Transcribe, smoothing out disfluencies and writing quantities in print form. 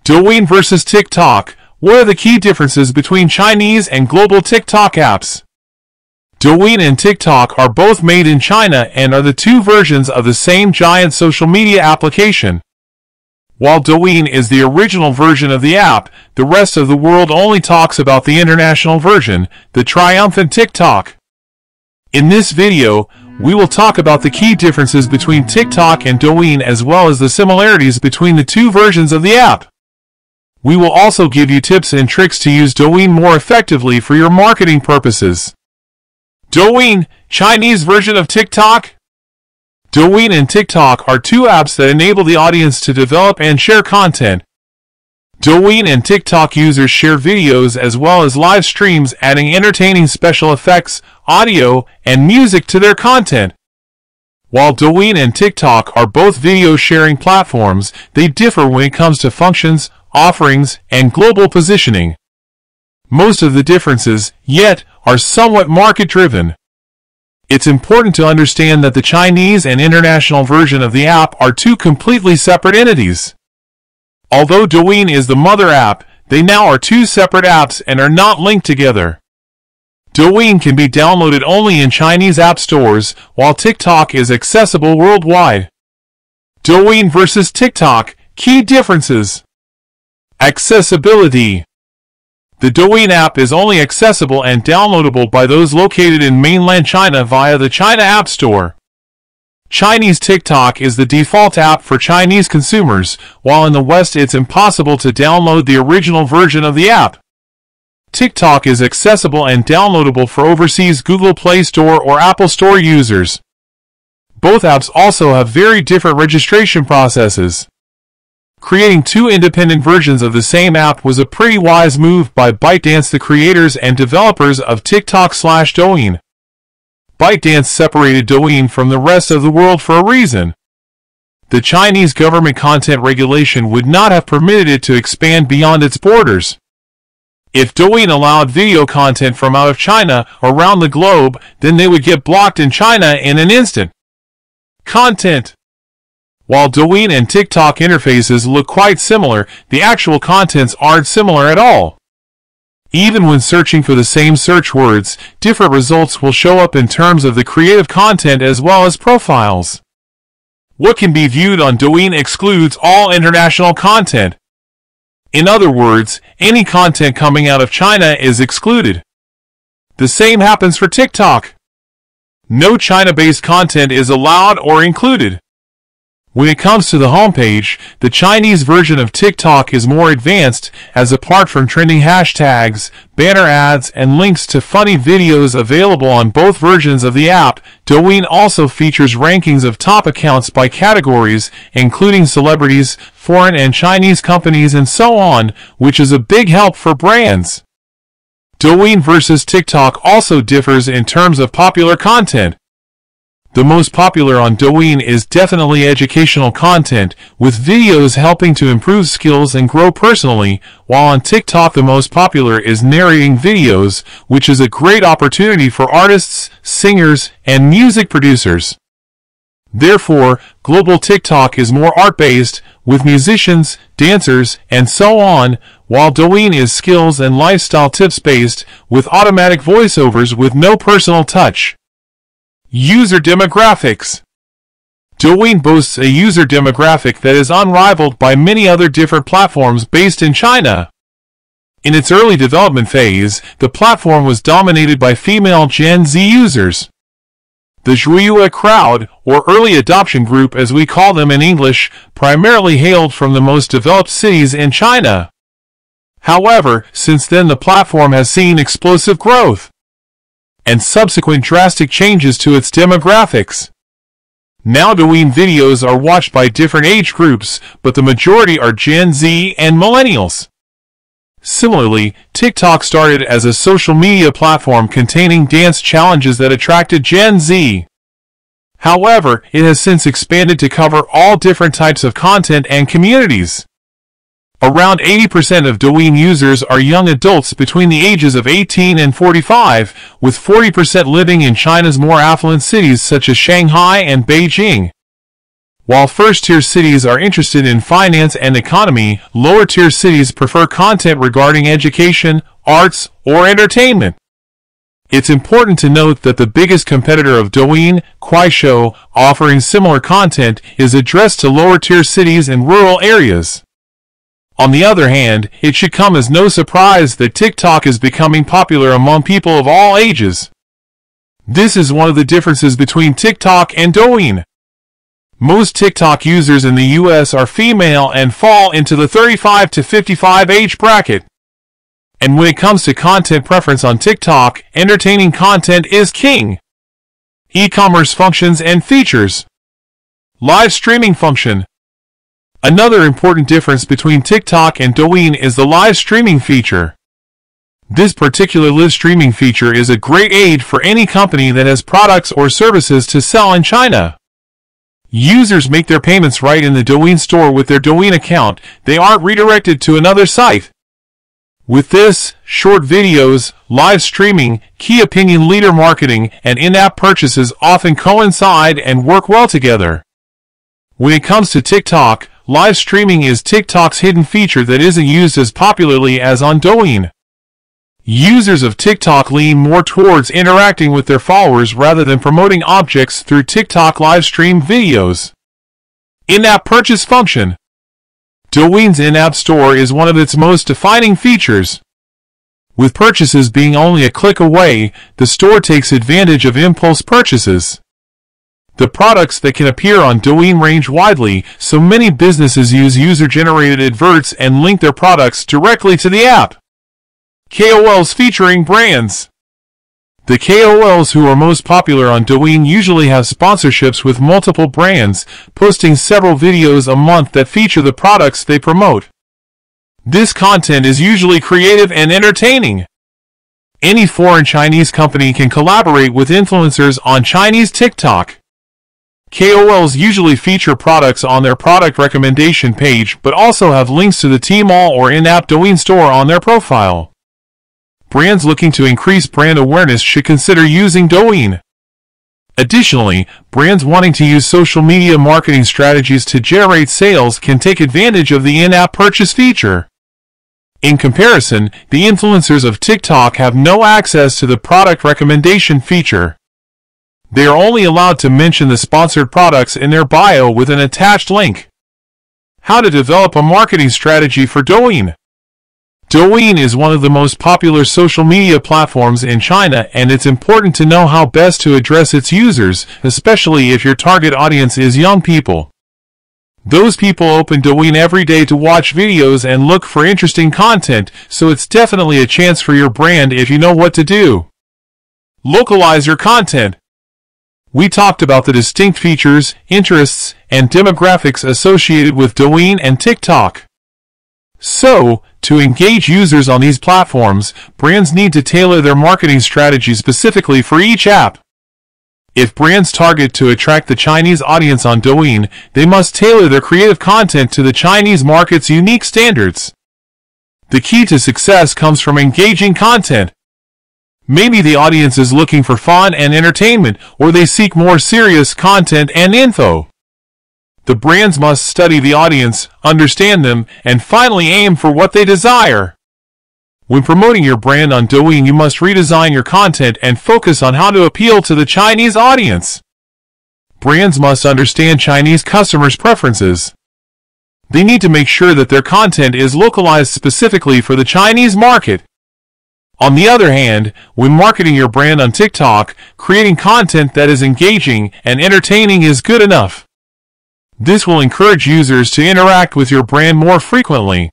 Douyin versus TikTok. What are the key differences between Chinese and global TikTok apps? Douyin and TikTok are both made in China and are the two versions of the same giant social media application. While Douyin is the original version of the app, the rest of the world only talks about the international version, the triumphant TikTok. In this video, we will talk about the key differences between TikTok and Douyin as well as the similarities between the two versions of the app. We will also give you tips and tricks to use Douyin more effectively for your marketing purposes. Douyin, Chinese version of TikTok. Douyin and TikTok are two apps that enable the audience to develop and share content. Douyin and TikTok users share videos as well as live streams, adding entertaining special effects, audio, and music to their content. While Douyin and TikTok are both video sharing platforms, they differ when it comes to functions, offerings, and global positioning. Most of the differences, yet, are somewhat market-driven. It's important to understand that the Chinese and international version of the app are two completely separate entities. Although Douyin is the mother app, they now are two separate apps and are not linked together. Douyin can be downloaded only in Chinese app stores, while TikTok is accessible worldwide. Douyin versus TikTok. Key differences. Accessibility. The Douyin app is only accessible and downloadable by those located in mainland China via the China App Store. Chinese TikTok is the default app for Chinese consumers, while in the West it's impossible to download the original version of the app. TikTok is accessible and downloadable for overseas Google Play Store or Apple Store users. Both apps also have very different registration processes. Creating two independent versions of the same app was a pretty wise move by ByteDance, the creators and developers of TikTok/Douyin. ByteDance separated Douyin from the rest of the world for a reason. The Chinese government content regulation would not have permitted it to expand beyond its borders. If Douyin allowed video content from out of China around the globe, then they would get blocked in China in an instant. Content. While Douyin and TikTok interfaces look quite similar, the actual contents aren't similar at all. Even when searching for the same search words, different results will show up in terms of the creative content as well as profiles. What can be viewed on Douyin excludes all international content. In other words, any content coming out of China is excluded. The same happens for TikTok. No China-based content is allowed or included. When it comes to the homepage, the Chinese version of TikTok is more advanced, as apart from trending hashtags, banner ads, and links to funny videos available on both versions of the app, Douyin also features rankings of top accounts by categories, including celebrities, foreign and Chinese companies, and so on, which is a big help for brands. Douyin versus TikTok also differs in terms of popular content. The most popular on Douyin is definitely educational content, with videos helping to improve skills and grow personally, while on TikTok the most popular is narrating videos, which is a great opportunity for artists, singers, and music producers. Therefore, global TikTok is more art-based, with musicians, dancers, and so on, while Douyin is skills and lifestyle tips-based, with automatic voiceovers with no personal touch. User demographics. Douyin boasts a user demographic that is unrivaled by many other different platforms based in China. In its early development phase, the platform was dominated by female Gen Z users. The Zhuiyue crowd, or early adoption group as we call them in English, primarily hailed from the most developed cities in China. However, since then the platform has seen explosive growth and subsequent drastic changes to its demographics. Now Douyin videos are watched by different age groups, but the majority are Gen Z and millennials. Similarly, TikTok started as a social media platform containing dance challenges that attracted Gen Z. However, it has since expanded to cover all different types of content and communities. Around 80% of Douyin users are young adults between the ages of 18 and 45, with 40% living in China's more affluent cities such as Shanghai and Beijing. While first-tier cities are interested in finance and economy, lower-tier cities prefer content regarding education, arts, or entertainment. It's important to note that the biggest competitor of Douyin, Kuaishou, offering similar content, is addressed to lower-tier cities and rural areas. On the other hand, it should come as no surprise that TikTok is becoming popular among people of all ages. This is one of the differences between TikTok and Douyin. Most TikTok users in the US are female and fall into the 35 to 55 age bracket. And when it comes to content preference on TikTok, entertaining content is king. E-commerce functions and features. Live streaming function. Another important difference between TikTok and Douyin is the live streaming feature. This particular live streaming feature is a great aid for any company that has products or services to sell in China. Users make their payments right in the Douyin store with their Douyin account. They aren't redirected to another site. With this, short videos, live streaming, key opinion leader marketing, and in-app purchases often coincide and work well together. When it comes to TikTok, live streaming is TikTok's hidden feature that isn't used as popularly as on Douyin. Users of TikTok lean more towards interacting with their followers rather than promoting objects through TikTok live stream videos. In-app purchase function. Douyin's in-app store is one of its most defining features. With purchases being only a click away, the store takes advantage of impulse purchases. The products that can appear on Douyin range widely, so many businesses use user-generated adverts and link their products directly to the app. KOLs featuring brands. The KOLs who are most popular on Douyin usually have sponsorships with multiple brands, posting several videos a month that feature the products they promote. This content is usually creative and entertaining. Any foreign Chinese company can collaborate with influencers on Chinese TikTok. KOLs usually feature products on their product recommendation page but also have links to the Tmall or in-app Douyin store on their profile. Brands looking to increase brand awareness should consider using Douyin. Additionally, brands wanting to use social media marketing strategies to generate sales can take advantage of the in-app purchase feature. In comparison, the influencers of TikTok have no access to the product recommendation feature. They are only allowed to mention the sponsored products in their bio with an attached link. How to develop a marketing strategy for Douyin. Douyin is one of the most popular social media platforms in China, and it's important to know how best to address its users, especially if your target audience is young people. Those people open Douyin every day to watch videos and look for interesting content, so it's definitely a chance for your brand if you know what to do. Localize your content. We talked about the distinct features, interests, and demographics associated with Douyin and TikTok. So, to engage users on these platforms, brands need to tailor their marketing strategy specifically for each app. If brands target to attract the Chinese audience on Douyin, they must tailor their creative content to the Chinese market's unique standards. The key to success comes from engaging content. Maybe the audience is looking for fun and entertainment, or they seek more serious content and info. The brands must study the audience, understand them, and finally aim for what they desire. When promoting your brand on Douyin, you must redesign your content and focus on how to appeal to the Chinese audience. Brands must understand Chinese customers' preferences. They need to make sure that their content is localized specifically for the Chinese market. On the other hand, when marketing your brand on TikTok, creating content that is engaging and entertaining is good enough. This will encourage users to interact with your brand more frequently.